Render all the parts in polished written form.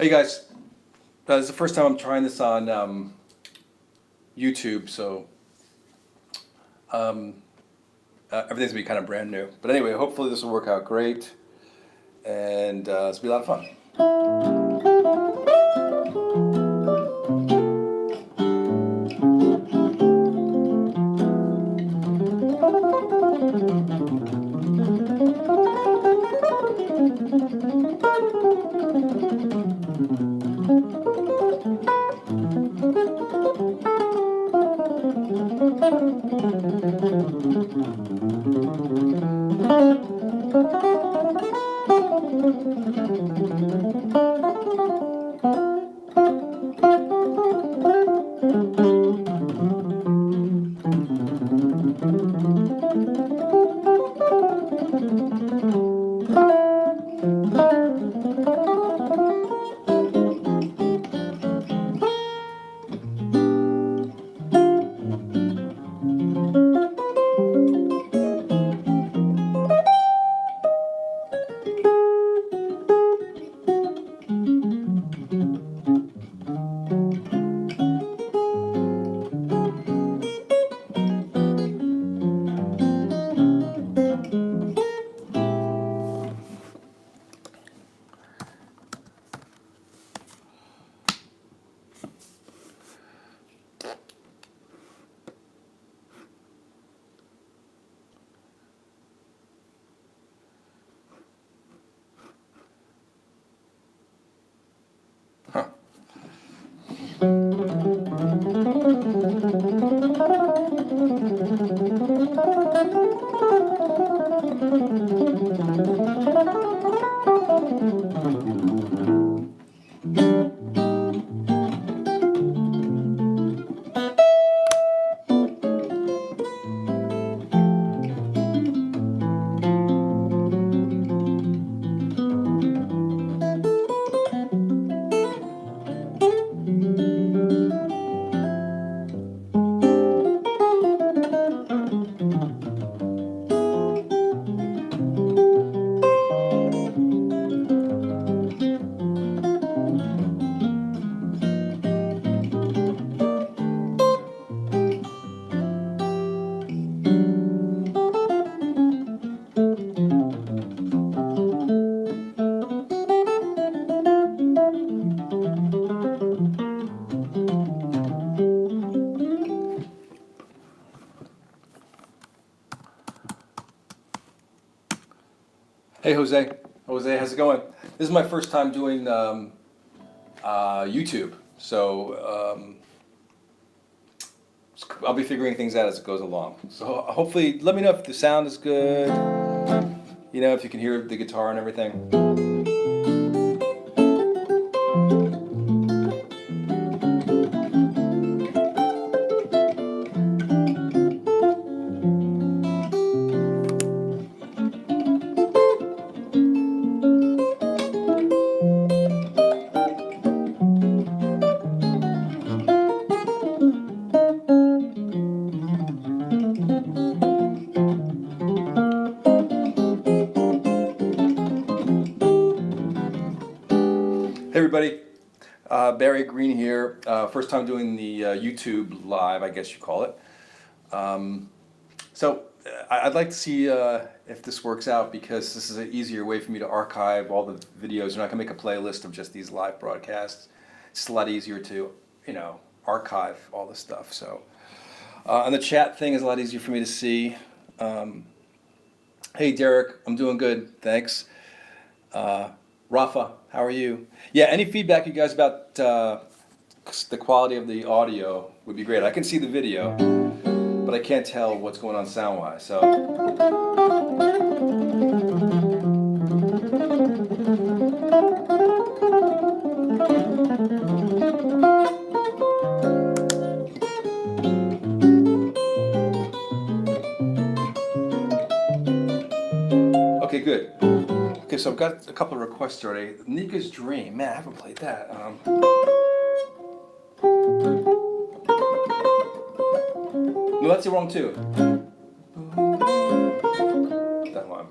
Hey guys, this is the first time I'm trying this on YouTube, so everything's gonna be kind of brand new. But anyway, hopefully this will work out great, and it's gonna be a lot of fun. Huh. Hey Jose, how's it going? This is my first time doing YouTube, so I'll be figuring things out as it goes along. So hopefully, let me know if the sound is good. You know, if you can hear the guitar and everything. Hey everybody, Greene here. First time doing the YouTube live, I guess you call it. So I'd like to see if this works out, because this is an easier way for me to archive all the videos. You're not gonna make a playlist of just these live broadcasts. It's a lot easier to, archive all this stuff. So, and the chat thing is a lot easier for me to see. Hey Derek, I'm doing good, thanks. Rafa, how are you? Yeah, any feedback you guys about the quality of the audio would be great. I can see the video, but I can't tell what's going on sound-wise, so. Okay, good. Okay, so I've got a couple of requests already. Nica's Dream, man, I haven't played that. No, that's the wrong tune. That one.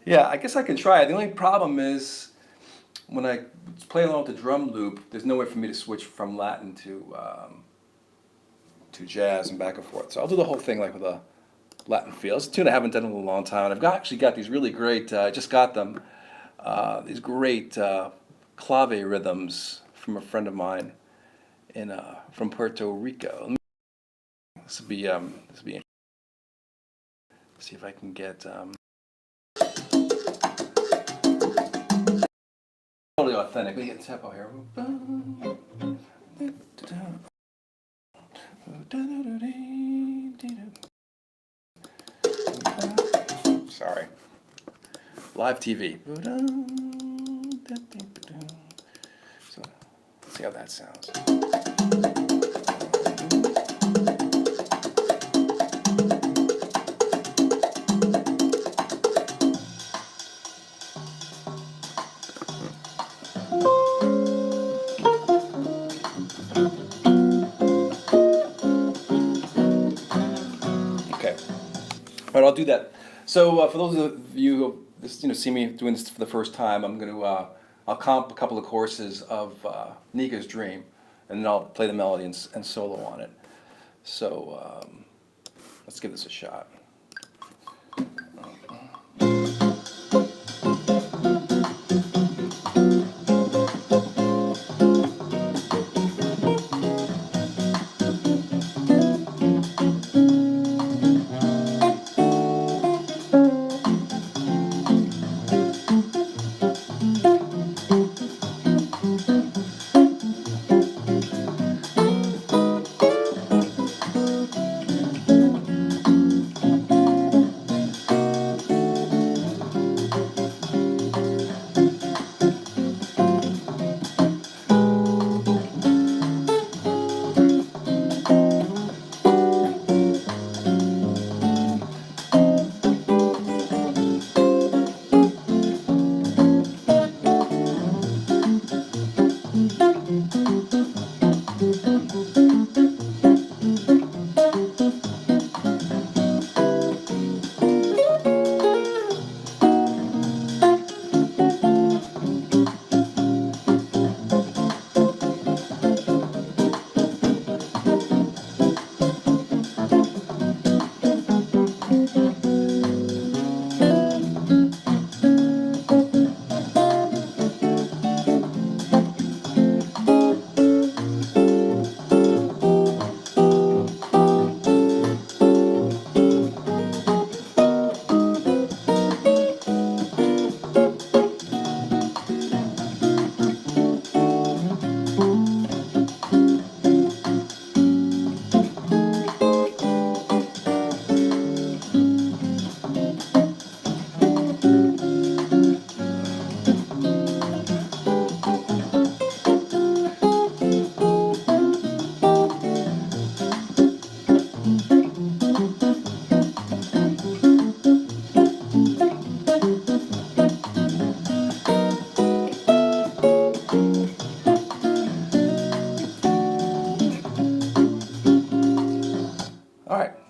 Yeah, I guess I can try it. The only problem is when I play along with the drum loop, there's no way for me to switch from Latin to jazz and back and forth. So I'll do the whole thing like with a Latin feel. It's a tune I haven't done in a long time. And actually got these really great, I just got them, these great clave rhythms from a friend of mine from Puerto Rico. This will be interesting. See if I can get totally authentic. Let me get the tempo here. Sorry. Live TV. So let's see how that sounds. All right, I'll do that. So for those of you who see me doing this for the first time, I'm going to I'll comp a couple of courses of Nica's Dream, and then I'll play the melody and solo on it. So let's give this a shot.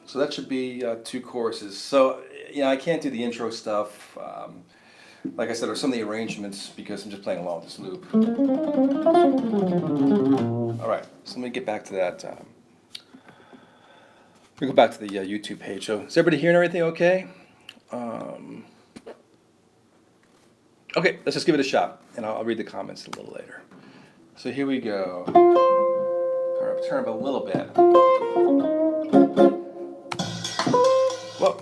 So that should be 2 choruses. So, I can't do the intro stuff. Like I said, or some of the arrangements because I'm just playing along with this loop. All right, so let me get back to that. Let me go back to the YouTube page. So, is everybody hearing everything okay? Okay, let's just give it a shot, and I'll read the comments a little later. So here we go. Turn up a little bit. Whoa.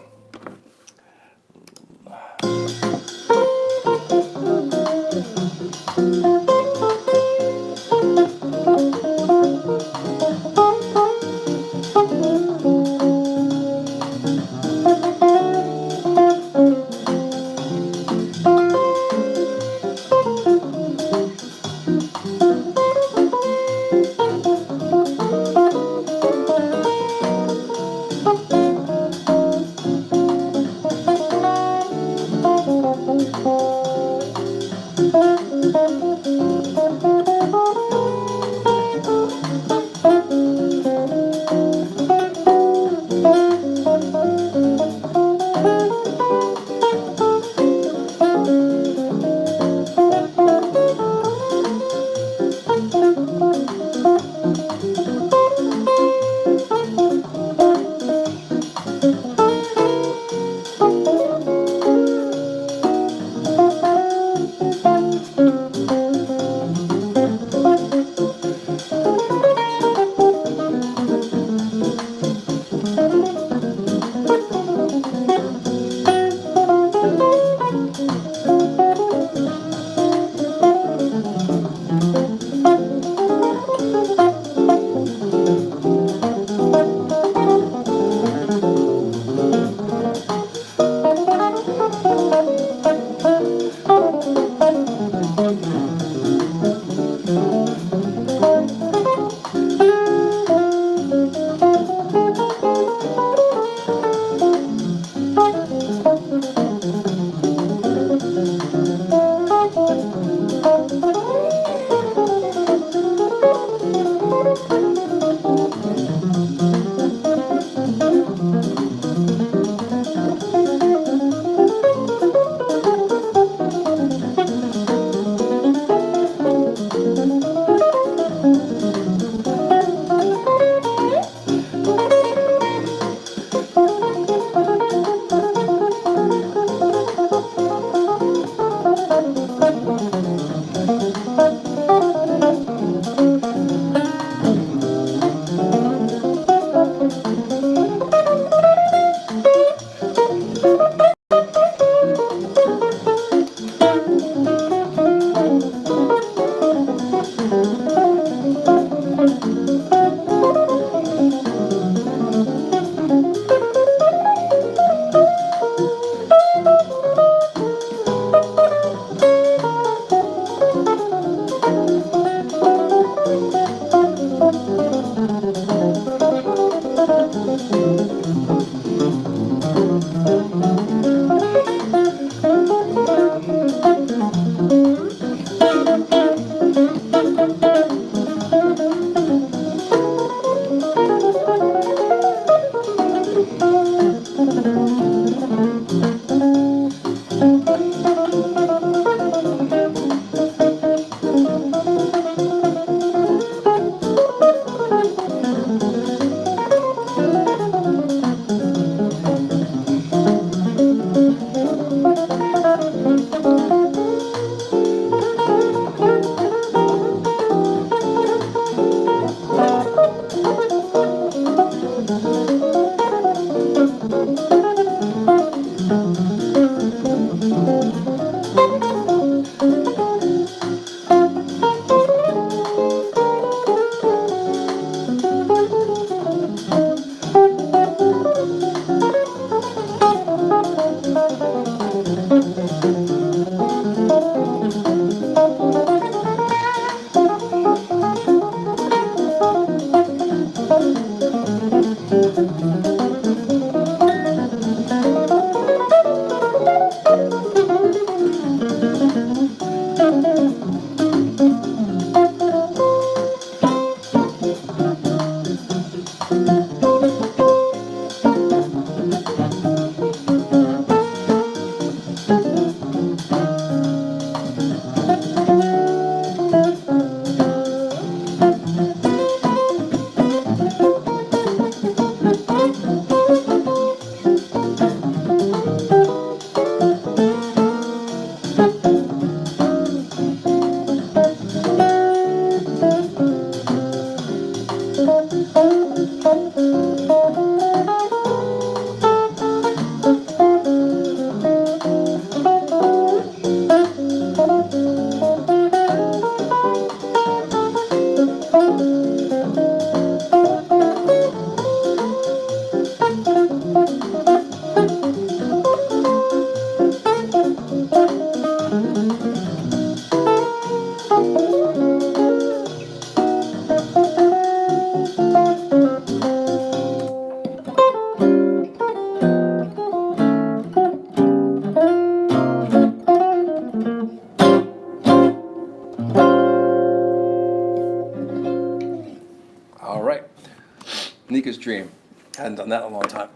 Nica's Dream. Hadn't done that in a long time.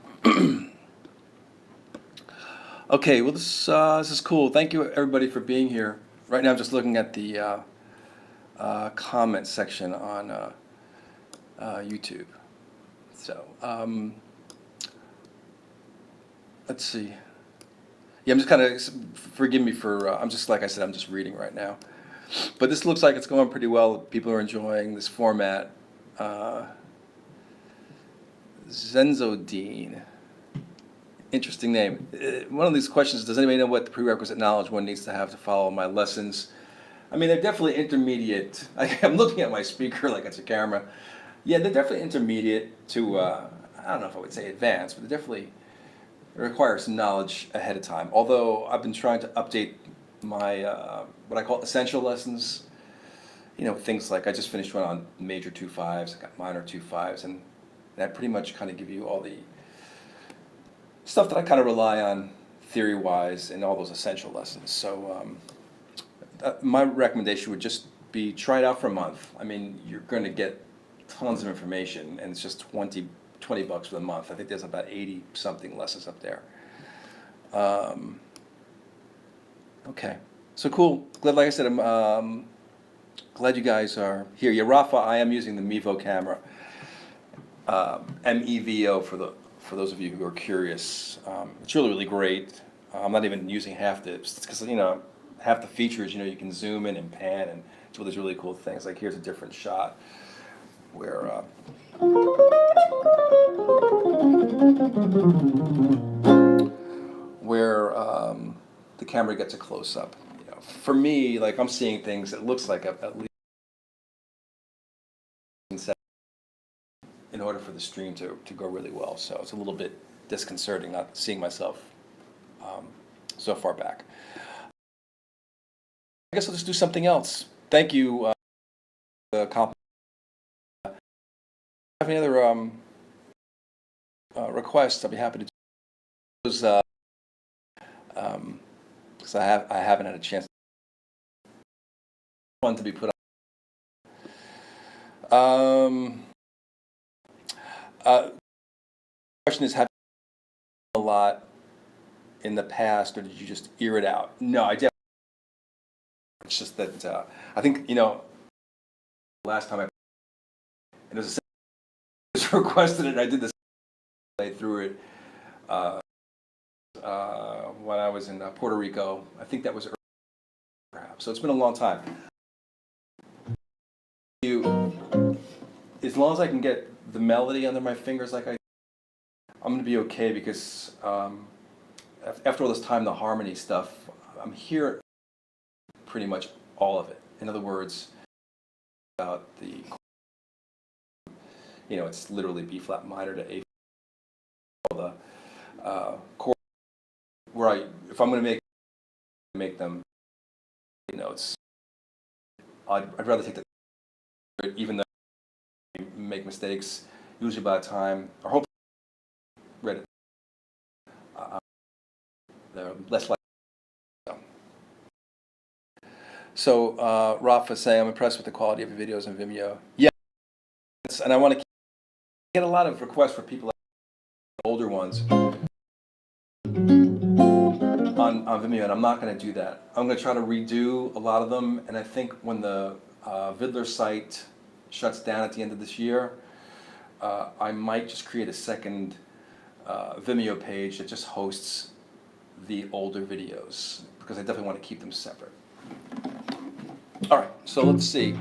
Okay, well this is cool. Thank you everybody for being here. Right now I'm just looking at the comment section on YouTube. So let's see. Yeah, I'm just kind of, forgive me for, I'm just, like I said, I'm just reading right now. But this looks like it's going pretty well. People are enjoying this format. Zenzodine. Interesting name. One of these questions, does anybody know what the prerequisite knowledge one needs to have to follow my lessons? I mean, they're definitely intermediate. I'm looking at my speaker like it's a camera. Yeah, they're definitely intermediate to, I don't know if I would say advanced, but they definitely require some knowledge ahead of time. Although I've been trying to update my, what I call essential lessons. You know, things like I just finished one on major 2/5s, I got minor 2/5s, and that pretty much kind of give you all the stuff that I kind of rely on theory-wise in all those essential lessons. So my recommendation would just be try it out for a month. I mean, you're going to get tons of information, and it's just $20 for the month. I think there's about 80-something lessons up there. Okay, so cool. Glad, like I said, I'm glad you guys are here. Yeah, Rafa, I am using the Mevo camera, MEVO for those of you who are curious. It's really, really great. I'm not even using half the, because half the features, you can zoom in and pan and do all these really cool things. Like here's a different shot where the camera gets a close up. For me, like I'm seeing things, it looks like at least in order for the stream to go really well. So it's a little bit disconcerting not seeing myself so far back. I guess I'll just do something else. Thank you. Compliment. Have any other requests? I'll be happy to do those. Because I haven't had a chance. One to be put on. Question is, have you a lot in the past, or did you just ear it out? No, I definitely. It's just that I think last time it was requested it, and I did this play through it when I was in Puerto Rico. I think that was early, perhaps. So it's been a long time. As long as I can get the melody under my fingers, I'm going to be okay, because after all this time, the harmony stuff, I'm here pretty much all of it. In other words, about the, it's literally B flat minor to A. All the chords where if I'm going to make them, I'd rather take the, even though I make mistakes, usually by the time, or hopefully read it, they're less likely. So Rafa saying, I'm impressed with the quality of your videos on Vimeo. Yeah, and I want to get a lot of requests for people, like older ones, on Vimeo, and I'm not going to do that. I'm going to try to redo a lot of them, and I think when the Vidler site shuts down at the end of this year, I might just create a second Vimeo page that just hosts the older videos, because I definitely want to keep them separate. All right, so let's see.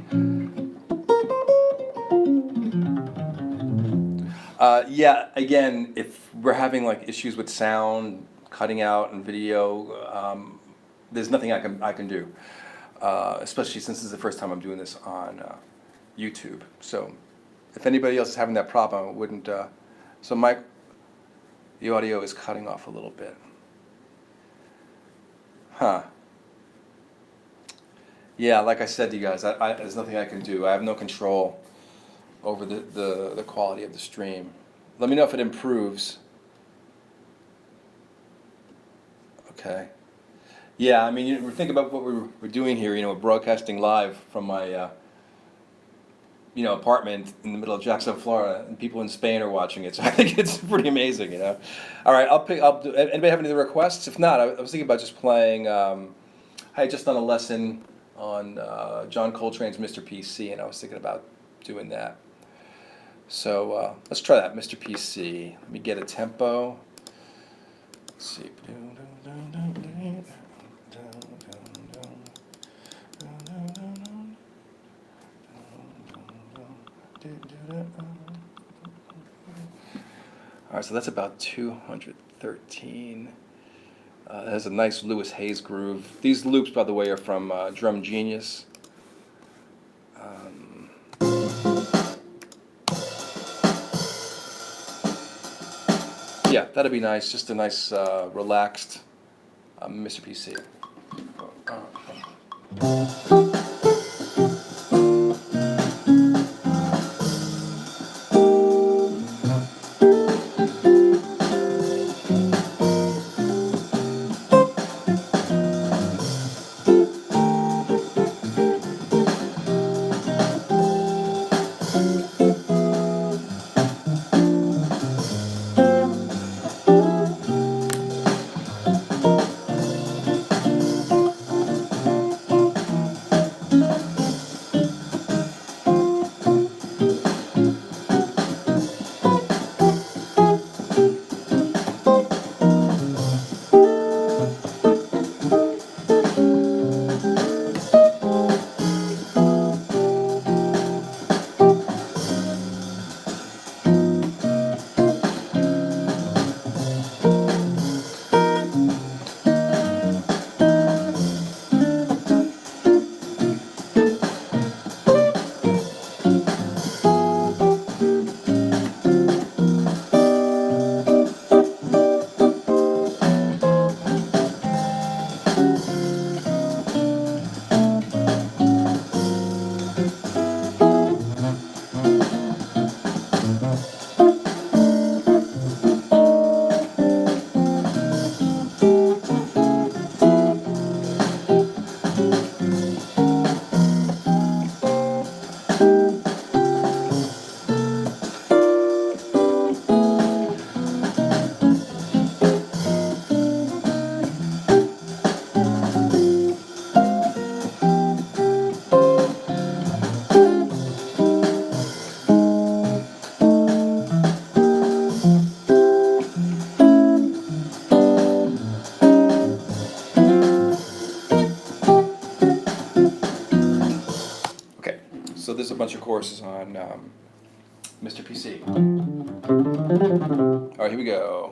Yeah, again, if we're having like issues with sound, cutting out and video, there's nothing I can do, especially since this is the first time I'm doing this on YouTube. So if anybody else is having that problem, I wouldn't. So Mike, the audio is cutting off a little bit. Huh. Yeah, like I said to you guys, there's nothing I can do. I have no control over the quality of the stream. Let me know if it improves. Okay. Yeah, I mean, think about what we're doing here. We're broadcasting live from my apartment in the middle of Jacksonville, Florida, and people in Spain are watching it. So I think it's pretty amazing. All right, I'll do. Anybody have any other requests? If not, I was thinking about just playing. I had just done a lesson on John Coltrane's Mr. PC, and I was thinking about doing that. So let's try that, Mr. PC. Let me get a tempo. Let's see. All right, so that's about 213. It has a nice Lewis Hayes groove. These loops, by the way, are from Drum Genius. Yeah, that'd be nice. Just a nice, relaxed Mr. PC. So there's a bunch of courses on Mr. PC. All right, here we go.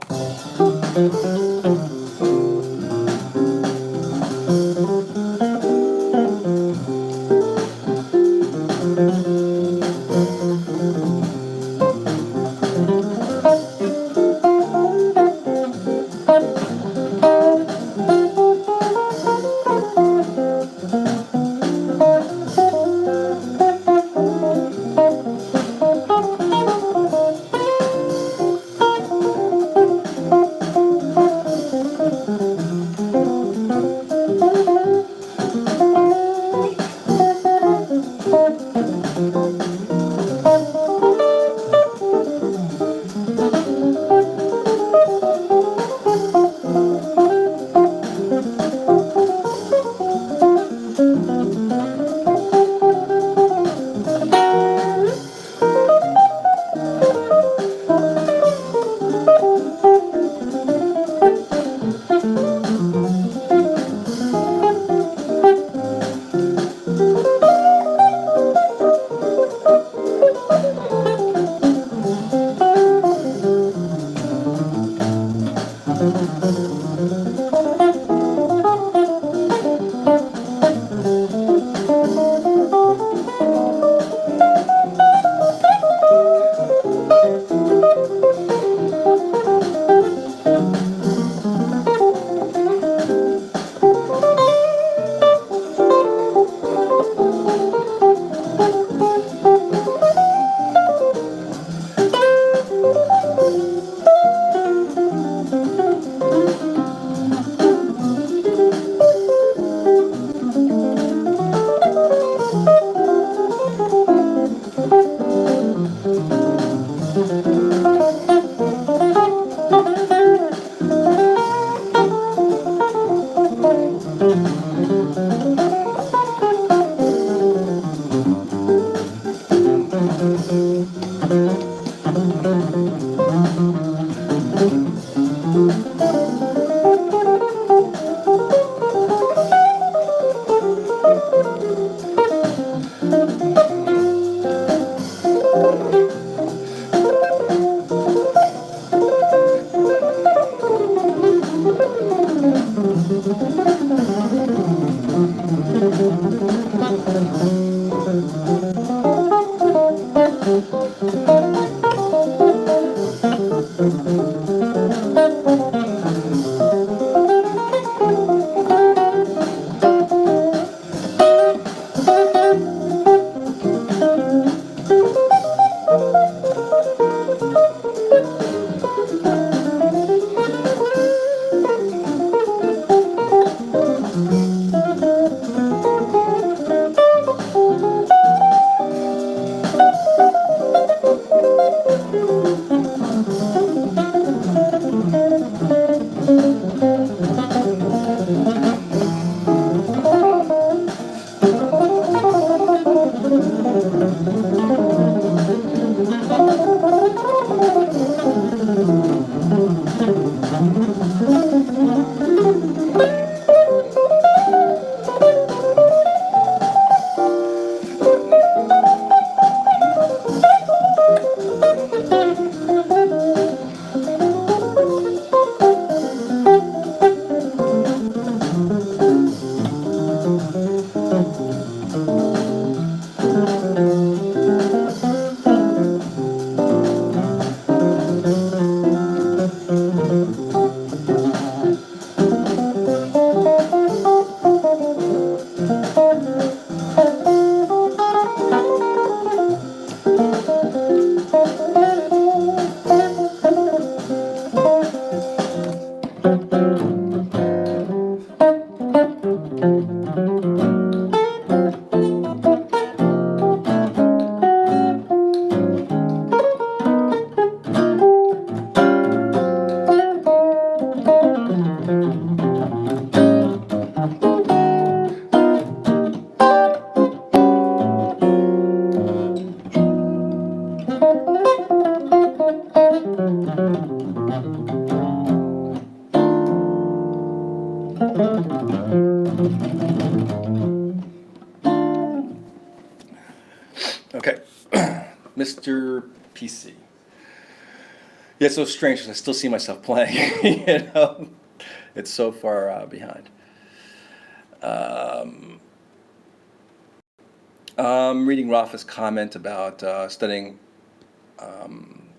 Okay, Mr. PC. Yeah, it's so strange because I still see myself playing. You know, it's so far behind. I'm reading Rafa's comment about studying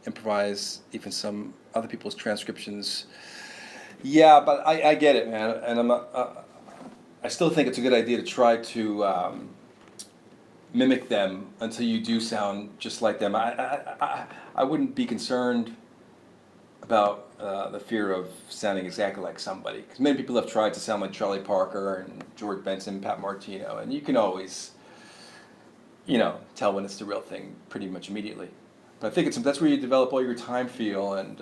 improvise, even some other people's transcriptions. Yeah, but I get it, man, and I'm not, I still think it's a good idea to try to mimic them until you do sound just like them. I wouldn't be concerned about the fear of sounding exactly like somebody, because many people have tried to sound like Charlie Parker and George Benson, Pat Martino, and you can always, you know, tell when it's the real thing pretty much immediately. But I think that's where you develop all your time feel and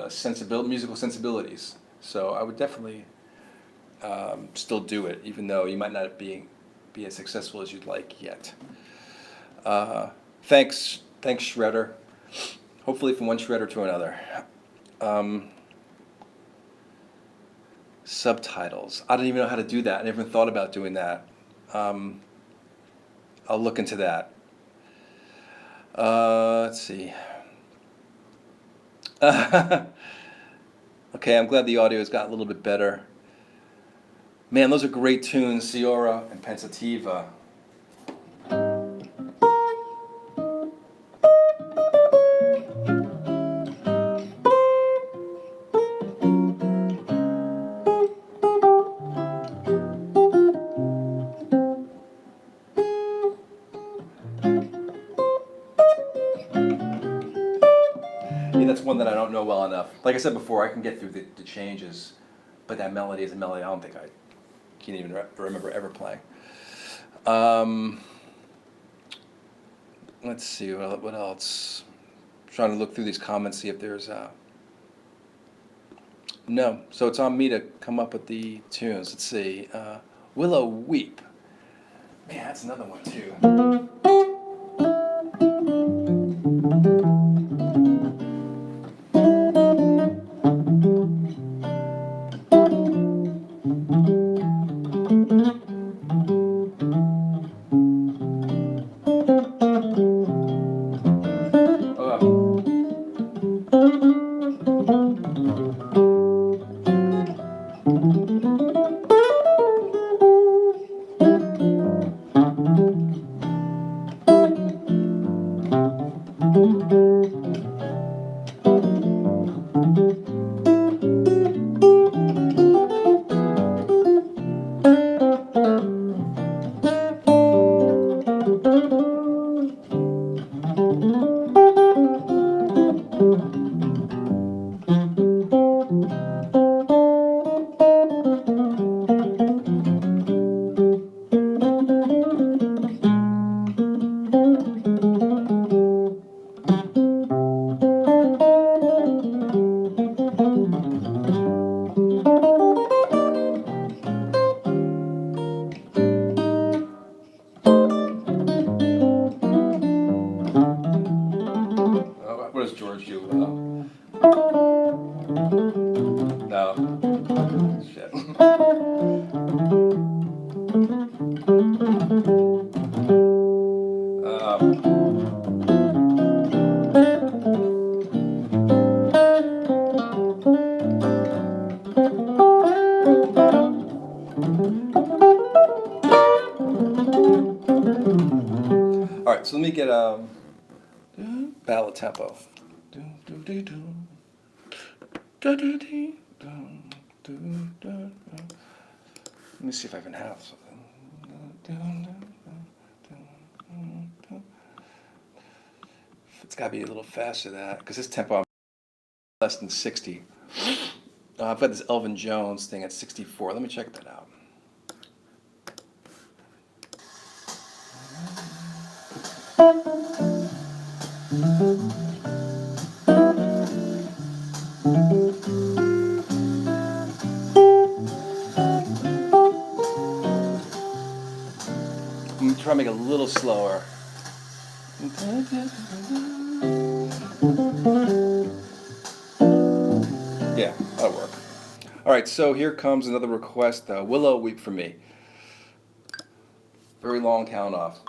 musical sensibilities. So I would definitely still do it, even though you might not be as successful as you'd like yet. Thanks, Shredder. Hopefully from one Shredder to another. Subtitles. I don't even know how to do that. I never thought about doing that. I'll look into that. Let's see. Okay, I'm glad the audio has got a little bit better. Man, those are great tunes, Ciora and Pensativa. That's one that I don't know well enough. Like I said before, I can get through the changes, but that melody is a melody I don't think I can even remember ever playing. Let's see, what else? I'm trying to look through these comments, see if there's no. So it's on me to come up with the tunes. Let's see. Willow Weep. Man, that's another one too. What does George do? No. Shit. All right, so let me get ballad tempo. Let me see if I can have something. It's got to be a little faster than that, because this tempo I'm less than 60. I've got this Elvin Jones thing at 64. Let me check that out. I'm going to try to make it a little slower. Yeah, that'll work. All right, so here comes another request. Willow Weep for me. Very long count off.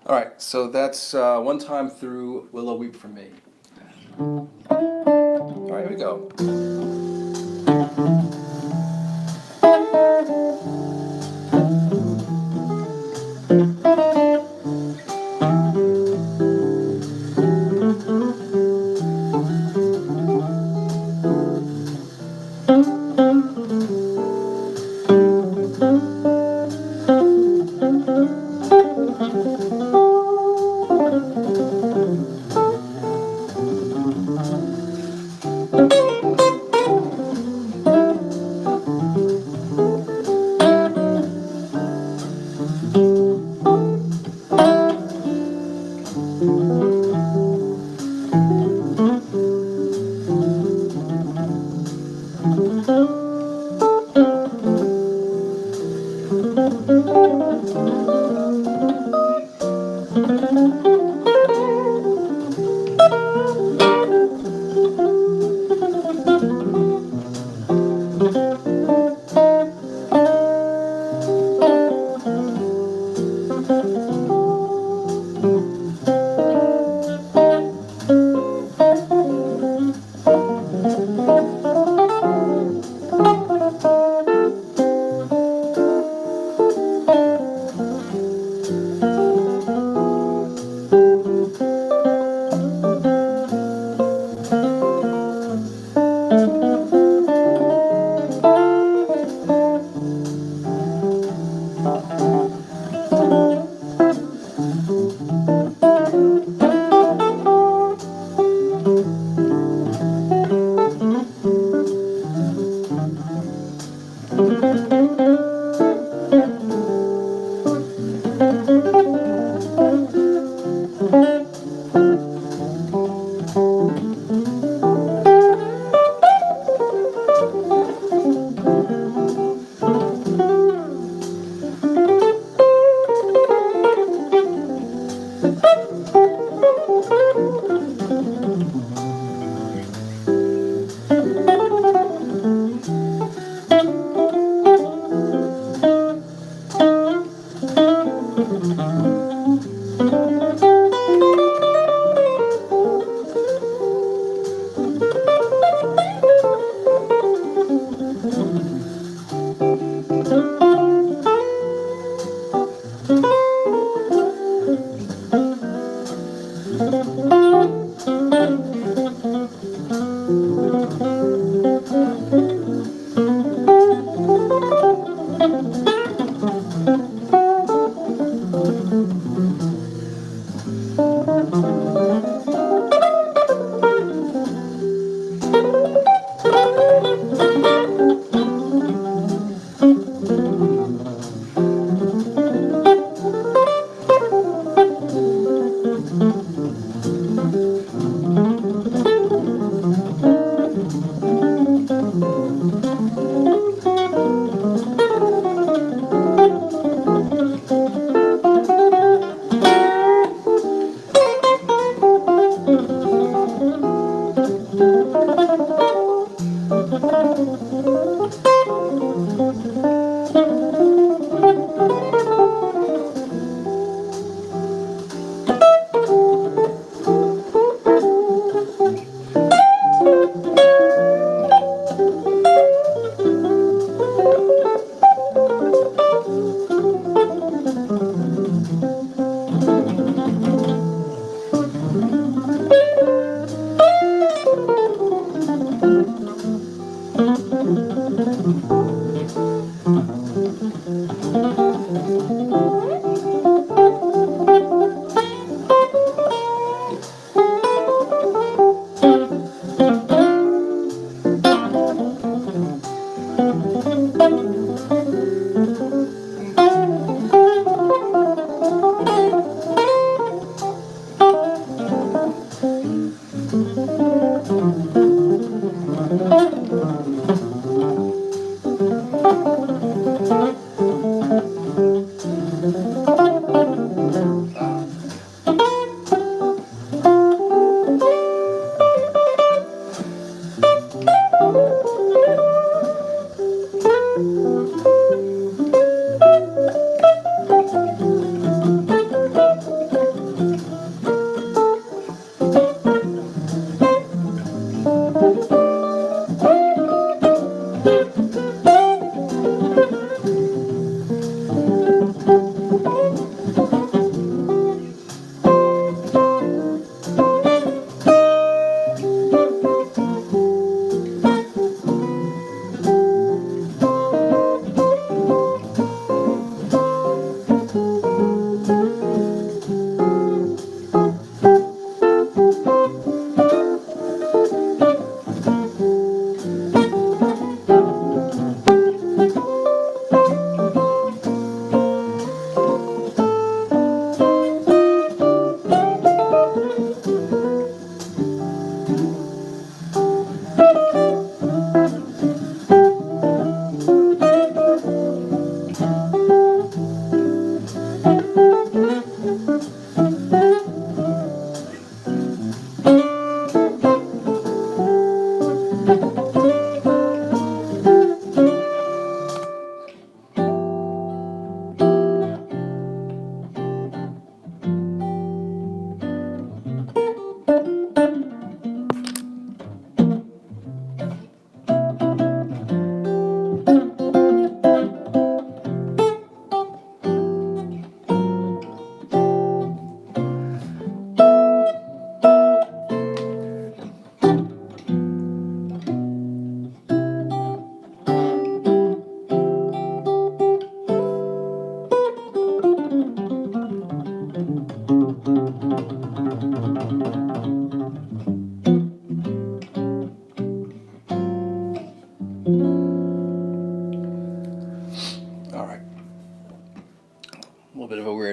All right, so that's one time through Willow Weep for me. All right, here we go.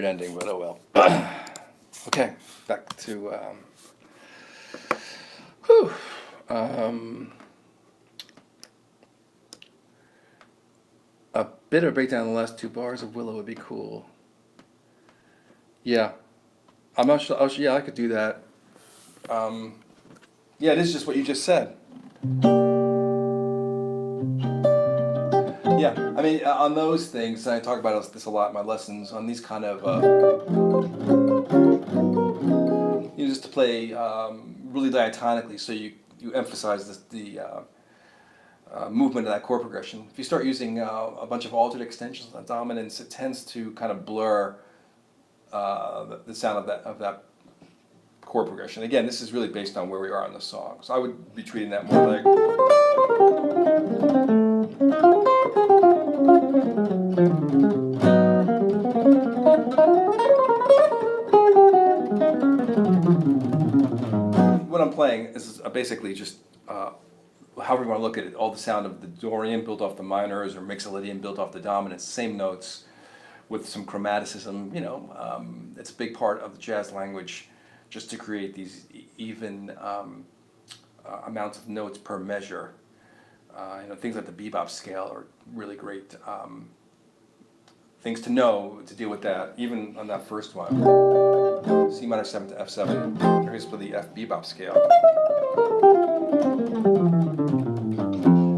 Ending, but oh well. Okay, back to a bit of a breakdown of the last two bars of Willow would be cool. Yeah, I'm not sure. Yeah, I could do that. Yeah, it is just what you just said. Yeah, I mean, on those things, and I talk about this a lot in my lessons, on these kind of, just to play really diatonically, so you emphasize the movement of that chord progression. If you start using a bunch of altered extensions on dominance, it tends to kind of blur the sound of that chord progression. Again, this is really based on where we are in the song, so I would be treating that more like. playing is basically just, however you want to look at it, all the sound of the Dorian built off the minors or Mixolydian built off the dominants, same notes with some chromaticism. It's a big part of the jazz language just to create these even amounts of notes per measure. Things like the bebop scale are really great things to know to deal with that. Even on that first one, C minor 7 to F7, here's for the F bebop scale.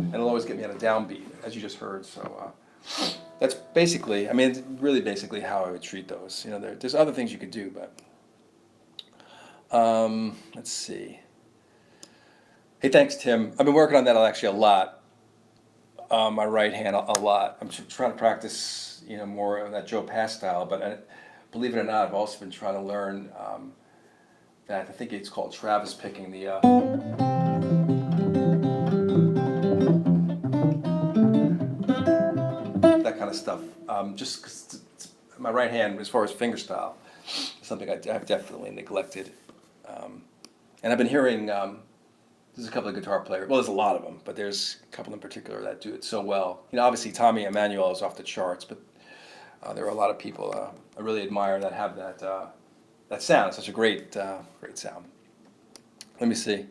And it'll always get me on a downbeat, as you just heard. So that's basically, it's really basically how I would treat those. There's other things you could do, but let's see. Hey, thanks, Tim. I've been working on that actually a lot. My right hand a lot. I'm trying to practice, more of that Joe Pass style. But believe it or not, I've also been trying to learn that I think it's called Travis picking the. That kind of stuff. Just because my right hand, as far as finger style, is something I've definitely neglected. And I've been hearing. There's a couple of guitar players. Well, there's a lot of them, but there's a couple in particular that do it so well. Obviously Tommy Emmanuel is off the charts, but there are a lot of people I really admire that have that sound. It's such a great sound. Let me see.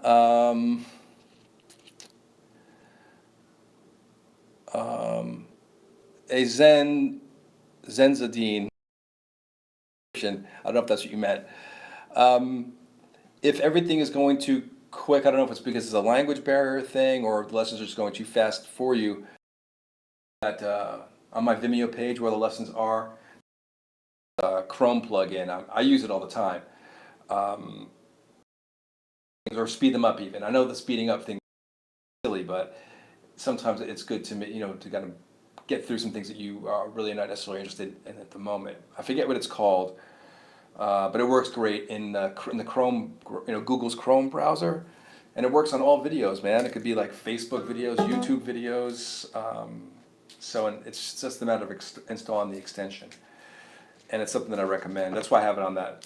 A Zenzadine. I don't know if that's what you meant. If everything is going too quick, I don't know if it's because it's a language barrier thing or the lessons are just going too fast for you. That on my Vimeo page where the lessons are, Chrome plugin, I use it all the time. Or speed them up even. I know the speeding up thing is silly, but sometimes it's good to to kind of get through some things that you are really not necessarily interested in at the moment. I forget what it's called. But it works great in the Chrome, Google's Chrome browser, and it works on all videos, man. It could be like Facebook videos, YouTube videos. So it's just a matter of installing the extension, and it's something that I recommend. That's why I have it on that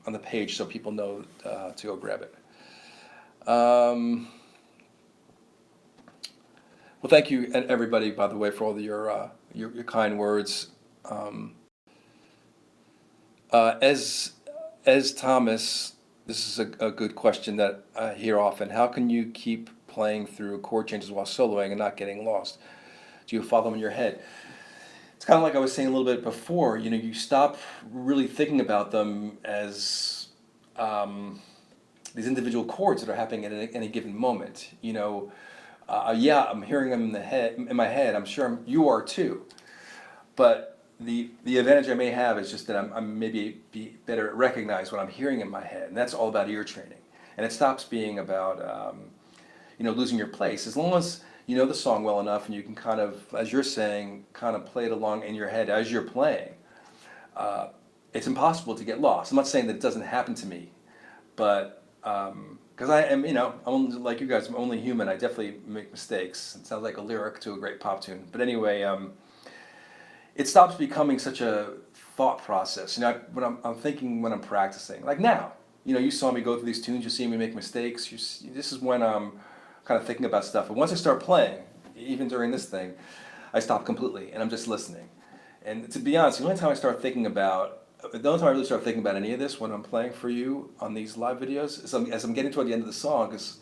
on the page, so people know to go grab it. Well, thank you everybody, by the way, for all your kind words. As Thomas, this is a good question that I hear often. How can you keep playing through chord changes while soloing and not getting lost? Do you follow them in your head? It's kind of like I was saying a little bit before. You stop really thinking about them as these individual chords that are happening at any given moment. Yeah, I'm hearing them in my head. I'm sure you are too. But the advantage I may have is just that I'm maybe be better at recognize what I'm hearing in my head, and that's all about ear training. And it stops being about losing your place. As long as you know the song well enough, and you can kind of, as you're saying, kind of play it along in your head as you're playing. It's impossible to get lost. I'm not saying that it doesn't happen to me, but because I am, I'm like you guys, I'm only human. I definitely make mistakes. It sounds like a lyric to a great pop tune. But anyway. It stops becoming such a thought process. When I'm thinking when I'm practicing, like now, you saw me go through these tunes, you see me make mistakes. This is when I'm kind of thinking about stuff. But once I start playing, even during this thing, I stop completely and I'm just listening. And to be honest, the only time I really start thinking about any of this when I'm playing for you on these live videos is as I'm getting toward the end of the song. Because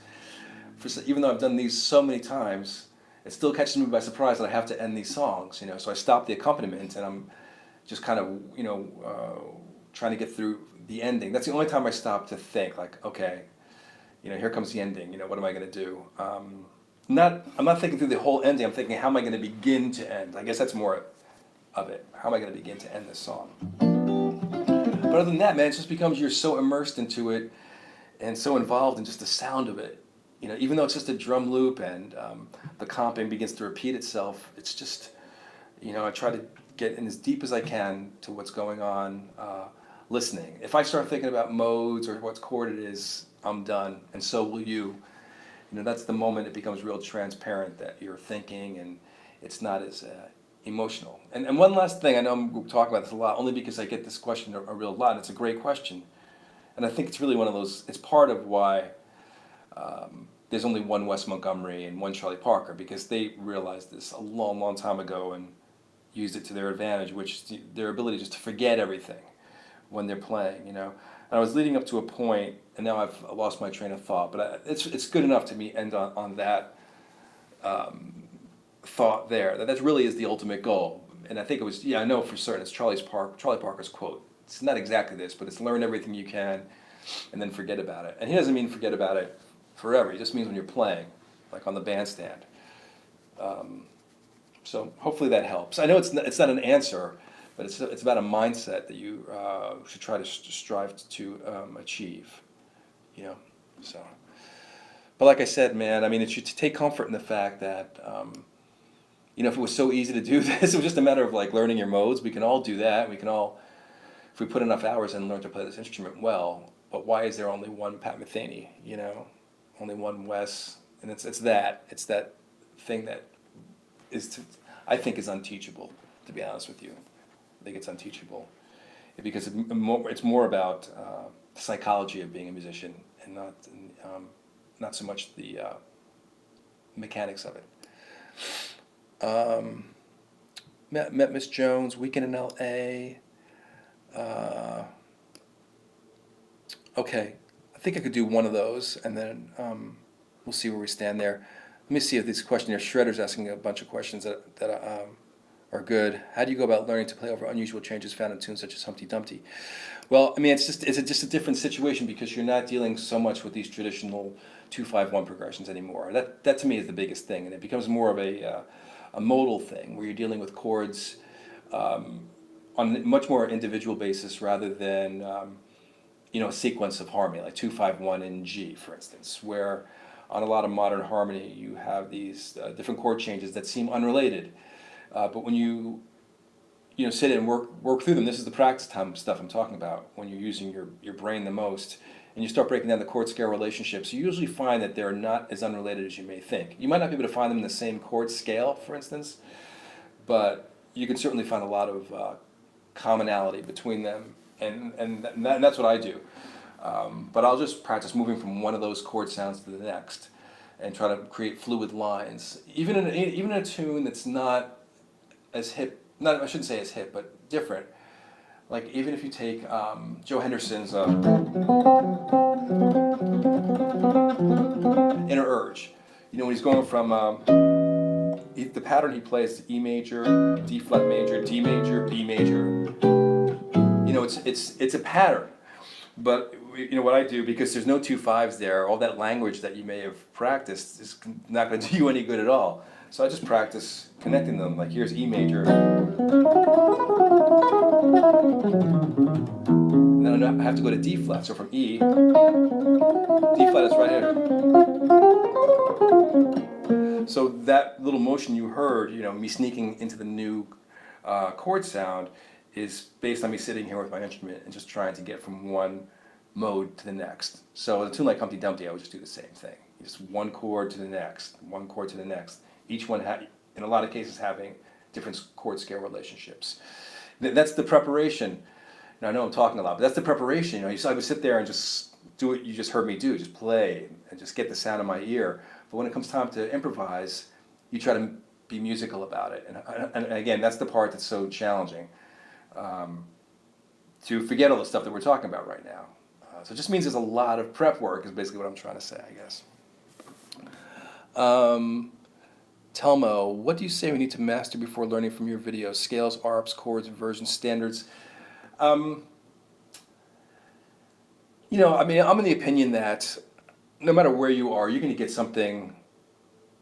even though I've done these so many times, it still catches me by surprise that I have to end these songs, So I stop the accompaniment and I'm just kind of, trying to get through the ending. That's the only time I stop to think, like, okay, here comes the ending. What am I going to do? I'm not thinking through the whole ending. I'm thinking, how am I going to begin to end? I guess that's more of it. How am I going to begin to end this song? But other than that, man, it just becomes you're so immersed into it and so involved in just the sound of it. Even though it's just a drum loop and the comping begins to repeat itself, it's just, I try to get in as deep as I can to what's going on, listening. If I start thinking about modes or what chord it is, I'm done, and so will you. That's the moment it becomes real transparent that you're thinking and it's not as emotional. And one last thing, I know I'm talking about this a lot, only because I get this question a real lot, and it's a great question. And I think it's really one of those, it's part of why there's only one Wes Montgomery and one Charlie Parker, because they realized this a long, long time ago and used it to their advantage, which is their ability just to forget everything when they're playing, you know. And I was leading up to a point, and now I've lost my train of thought, but it's good enough to me end on that thought there. That really is the ultimate goal. And I think it was, yeah, I know for certain it's Charlie Parker's quote. It's not exactly this, but it's learn everything you can and then forget about it. And he doesn't mean forget about it forever. He just means when you're playing, like on the bandstand. So hopefully that helps. I know it's not an answer, but it's about a mindset that you should try to strive to achieve, you know. So, but like I said, man, I mean, it should take comfort in the fact that you know, if it was so easy to do this, it was just a matter of like learning your modes. We can all do that. We can all, if we put enough hours in, learn to play this instrument well. But why is there only one Pat Metheny? You know, only one Wes, and it's that thing that is I think is unteachable. To be honest with you, I think it's unteachable because it's more about the psychology of being a musician and not so much the mechanics of it. Met Miss Jones, weekend in L.A. Okay, I think I could do one of those, and then we'll see where we stand there. Let me see if this question here, Shredder's asking a bunch of questions that are good. How do you go about learning to play over unusual changes found in tunes such as Humpty Dumpty? Well, I mean, it's just a different situation because you're not dealing so much with these traditional 2-5-1 progressions anymore. That to me is the biggest thing, and it becomes more of a modal thing where you're dealing with chords on a much more individual basis rather than you know, a sequence of harmony like 2-5-1 in G, for instance, where on a lot of modern harmony you have these different chord changes that seem unrelated, but when you know, sit and work through them, this is the practice time stuff I'm talking about, when you're using your brain the most, and you start breaking down the chord scale relationships, you usually find that they're not as unrelated as you may think. You might not be able to find them in the same chord scale, for instance, but you can certainly find a lot of commonality between them, and that's what I do. But I'll just practice moving from one of those chord sounds to the next and try to create fluid lines. Even in a tune that's not as hip, I shouldn't say as hip, but different. Like even if you take Joe Henderson's Inner Urge, you know, when he's going from the pattern he plays is E major, D flat major, D major, B major. You know, it's a pattern, but you know what I do, because there's no 2-5s there. All that language that you may have practiced is not going to do you any good at all. So I just practice connecting them. Like here's E major, and then I have to go to D flat. So from E, D flat is right here. So that little motion you heard, you know, me sneaking into the new chord sound, is based on me sitting here with my instrument and just trying to get from one mode to the next. So in a tune like Humpty Dumpty, I would just do the same thing. Just one chord to the next, one chord to the next. Each one, in a lot of cases, having different chord scale relationships. That's the preparation. Now, I know I'm talking a lot, but that's the preparation. You know, I would sit there and just do what you just heard me do, just play and just get the sound in my ear. But when it comes time to improvise, you try to be musical about it. And again, that's the part that's so challenging. To forget all the stuff that we're talking about right now. So it just means there's a lot of prep work is basically what I'm trying to say, I guess. Telmo, what do you say we need to master before learning from your videos? Scales, ARPs, chords, inversions, standards. You know, I mean, I'm in the opinion that no matter where you are, you're going to get something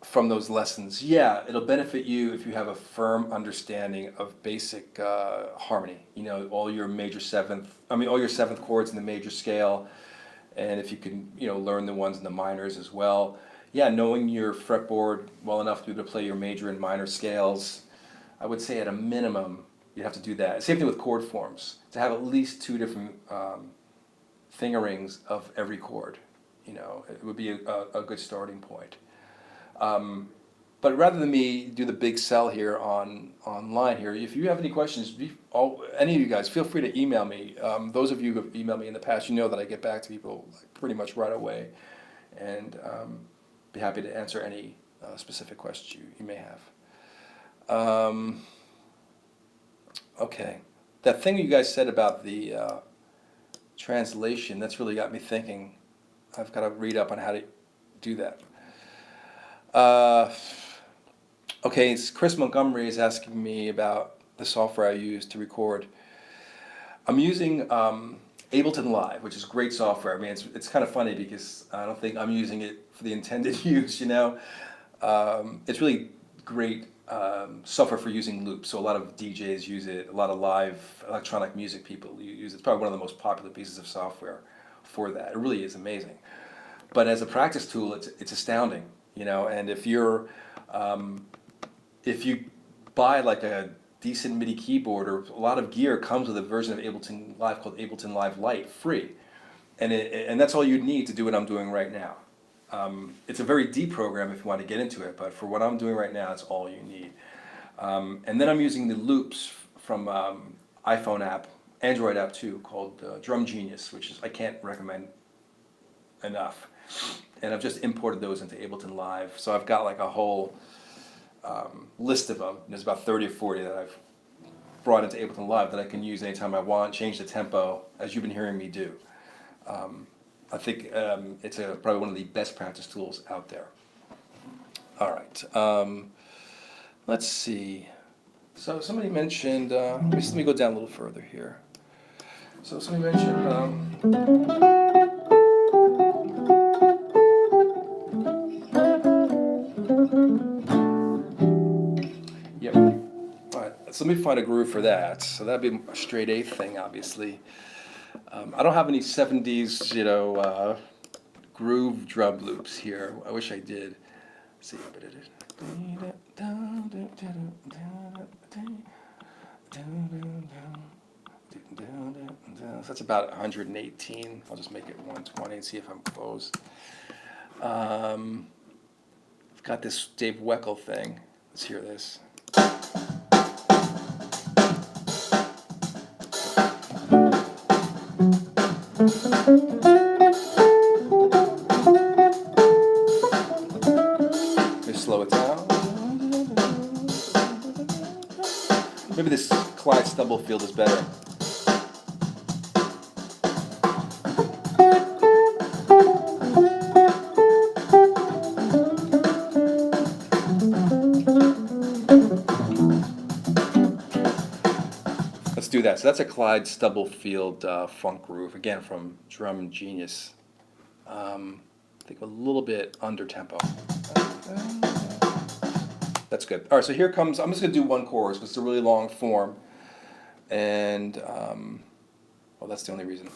from those lessons. Yeah, it'll benefit you if you have a firm understanding of basic harmony. You know, all your all your seventh chords in the major scale, and if you can, you know, learn the ones in the minors as well. Yeah, knowing your fretboard well enough to play your major and minor scales, I would say at a minimum you have to do that. Same thing with chord forms, to have at least 2 different fingerings of every chord. You know, it would be a good starting point. But rather than me do the big sell here online here, if you have any questions, any of you guys, feel free to email me. Those of you who have emailed me in the past, you know that I get back to people like pretty much right away, and be happy to answer any specific questions you may have. Okay, that thing you guys said about the translation, that's really got me thinking. I've got to read up on how to do that. Okay, Chris Montgomery is asking me about the software I use to record. I'm using Ableton Live, which is great software. I mean, it's kind of funny because I don't think I'm using it for the intended use, you know. It's really great software for using loops. So a lot of DJs use it, a lot of live electronic music people use it. It's probably one of the most popular pieces of software for that. It really is amazing. But as a practice tool, it's astounding, you know. And if you buy like a decent MIDI keyboard, or a lot of gear comes with a version of Ableton Live called Ableton Live Lite, free, and that's all you need to do what I'm doing right now. It's a very deep program if you want to get into it, but for what I'm doing right now, it's all you need. And then I'm using the loops from iPhone app, Android app too, called Drum Genius, which I can't recommend enough. And I've just imported those into Ableton Live, so I've got like a whole list of them. There's about 30 or 40 that I've brought into Ableton Live that I can use anytime I want, change the tempo, as you've been hearing me do. I think it's probably one of the best practice tools out there. All right, let's see. So somebody mentioned, let me go down a little further here. So somebody mentioned, yep. All right, so let me find a groove for that. So that'd be a straight A thing, obviously. I don't have any 70s, you know, groove drum loops here. I wish I did. Let's see. So that's about 118. I'll just make it 120 and see if I'm close. I've got this Dave Weckl thing. Let's hear this. Just slow it down. Maybe this Clyde Stubblefield is better. Let's do that. So that's a Clyde Stubblefield funk groove, again from Drum Genius. I think a little bit under tempo. That's good. All right, so here comes, I'm just going to do one chorus because it's a really long form. And, well, that's the only reason.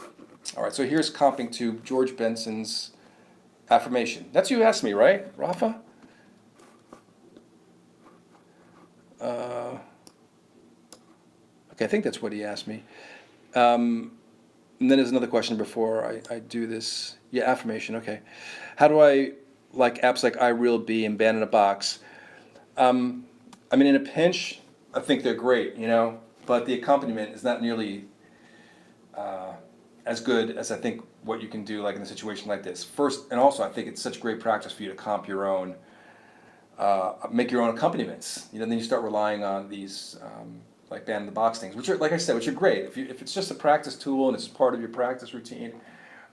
All right, so here's comping to George Benson's Affirmation. That's you asked me, right, Rafa? Okay, I think that's what he asked me. And then there's another question before I do this. Yeah, Affirmation, okay. How do I like apps like iRealB and Band in a Box? I mean, in a pinch, I think they're great, you know, but the accompaniment is not nearly as good as I think what you can do like in a situation like this. First, and also I think it's such great practice for you to comp your own, make your own accompaniments. You know, then you start relying on these like Band in the Box things, which are, like I said, which are great. If it's just a practice tool and it's part of your practice routine,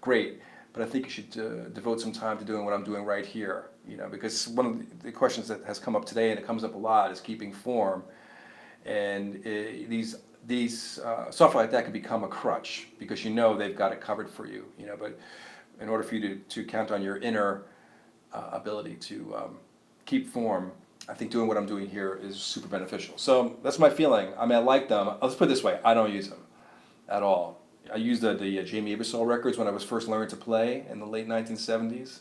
great. But I think you should devote some time to doing what I'm doing right here. You know, because one of the questions that has come up today, and it comes up a lot, is keeping form. And these software like that can become a crutch because you know they've got it covered for you. You know, but in order for you to count on your inner ability to keep form, I think doing what I'm doing here is super beneficial. So that's my feeling. I mean, I like them. Let's put it this way: I don't use them at all. I used the Jamie Ebersol records when I was first learning to play in the late 1970s.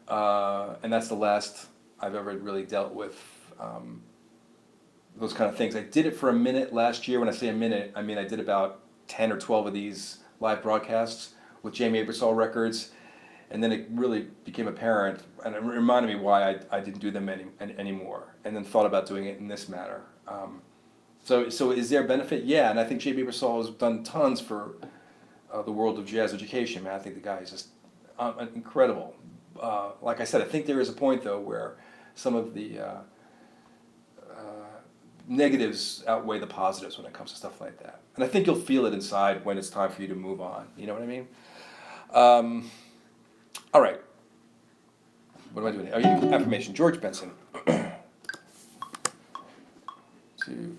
And that's the last I've ever really dealt with those kind of things. I did it for a minute last year. When I say a minute, I mean I did about 10 or 12 of these live broadcasts with Jamie Ebersol records. And then it really became apparent, and it reminded me why I didn't do them anymore, and then thought about doing it in this manner. So is there benefit? Yeah, and I think J.B. Russell has done tons for the world of jazz education. Man, I think the guy is just incredible. Like I said, I think there is a point though where some of the negatives outweigh the positives when it comes to stuff like that. And I think you'll feel it inside when it's time for you to move on. You know what I mean? All right. What am I doing here? Oh, affirmation. George Benson. Two.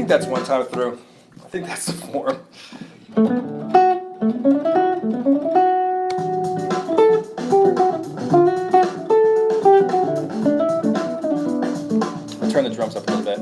That's one time through. I think that's the form. I'll turn the drums up a little bit.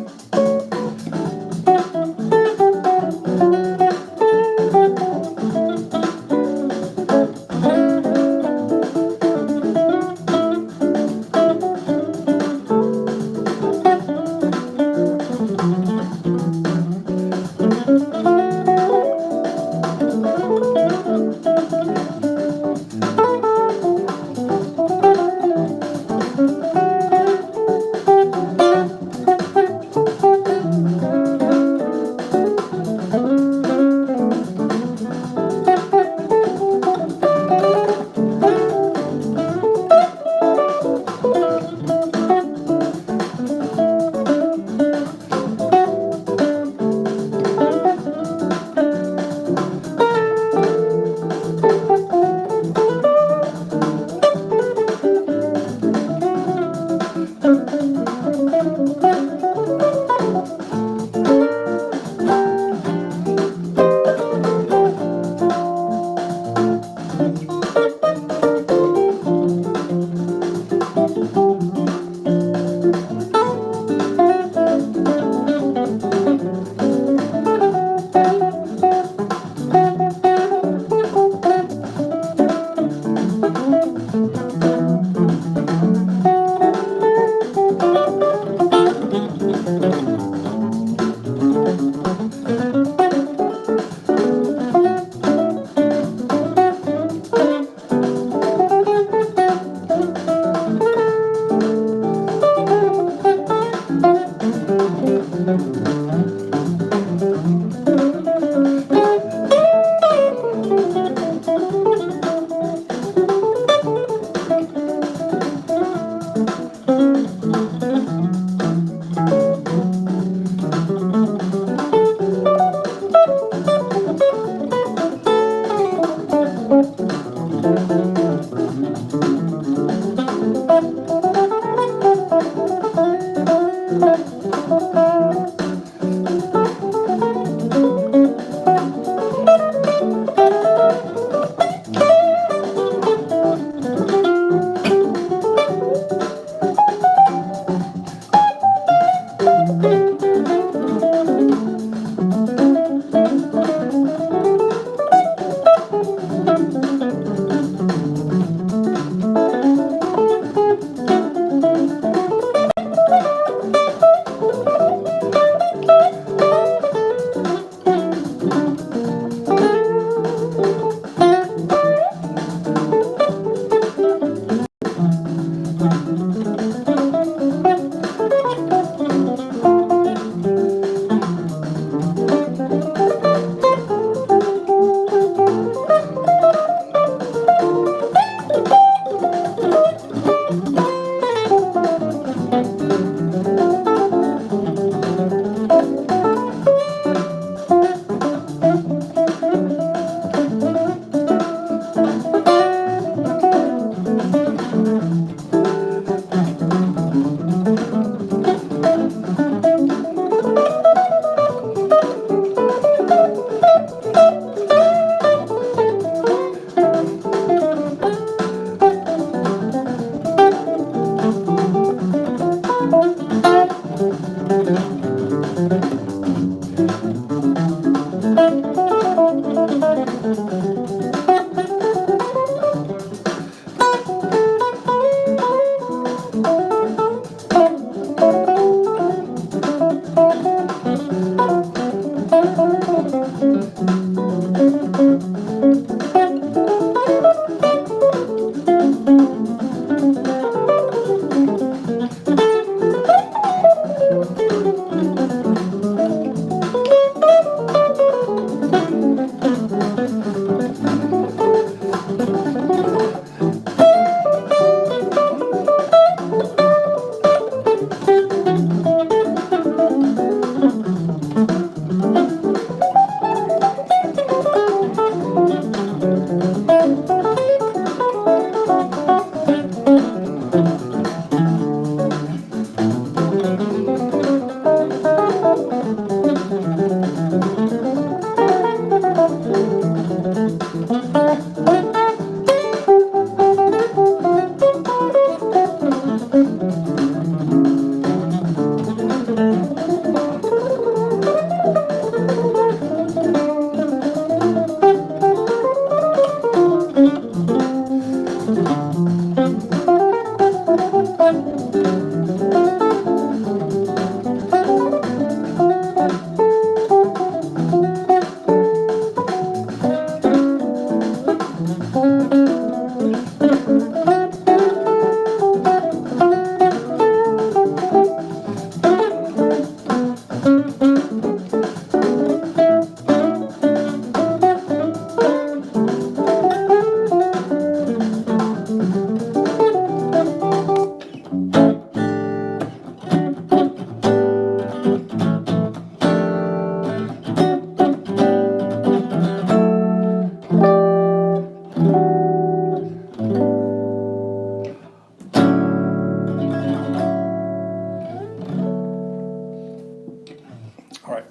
All right.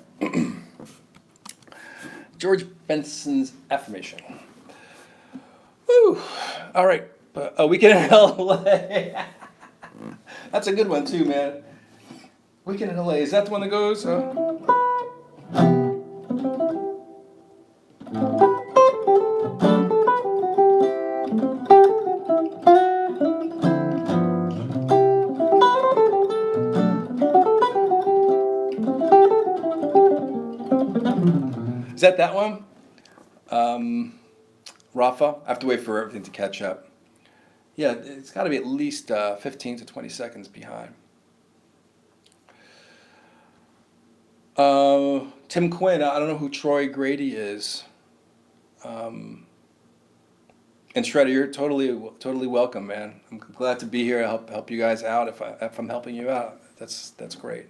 George Benson's Affirmation. Woo! All right. A Weekend in LA. That's a good one too, man. Weekend in LA. Is that the one that goes? Is that one? Rafa? I have to wait for everything to catch up. Yeah, it's got to be at least 15 to 20 seconds behind. Tim Quinn, I don't know who Troy Grady is. And Shredder, you're totally welcome, man. I'm glad to be here. I help you guys out if I'm helping you out. That's great.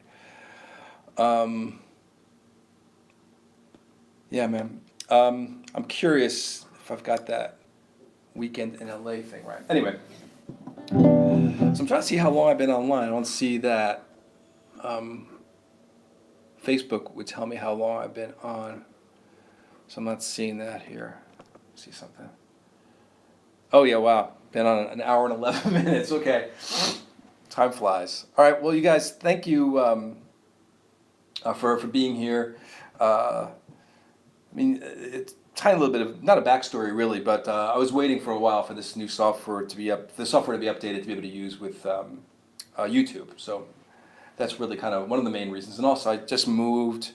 Yeah, man. I'm curious if I've got that Weekend in LA thing right. Anyway, so I'm trying to see how long I've been online. I don't see that. Facebook would tell me how long I've been on, so I'm not seeing that here. Let's see something. Oh yeah, wow. Been on an hour and 11 minutes. Okay. Time flies. All right, well, you guys, thank you for being here. I mean, it's a tiny little bit of, not a backstory really, but I was waiting for a while for this new software to be updated to be able to use with YouTube. So that's really kind of one of the main reasons. And also, I just moved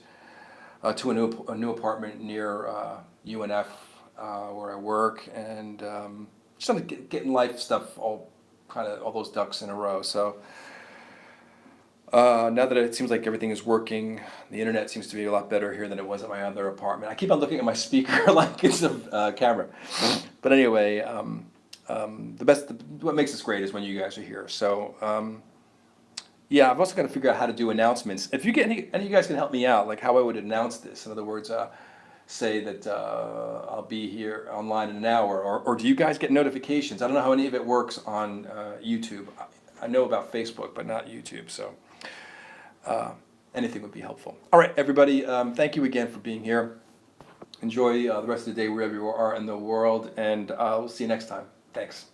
to a new apartment near UNF where I work, and just I'm getting life stuff all those ducks in a row. So now that it seems like everything is working, the internet seems to be a lot better here than it was at my other apartment. I keep on looking at my speaker like it's a camera. But anyway, what makes this great is when you guys are here. So yeah, I've also got to figure out how to do announcements. If you get any of you guys can help me out, like how I would announce this. In other words, say that I'll be here online in an hour, or do you guys get notifications? I don't know how any of it works on YouTube. I know about Facebook, but not YouTube. So anything would be helpful. All right, everybody, thank you again for being here. Enjoy the rest of the day wherever you are in the world, and we'll see you next time. Thanks.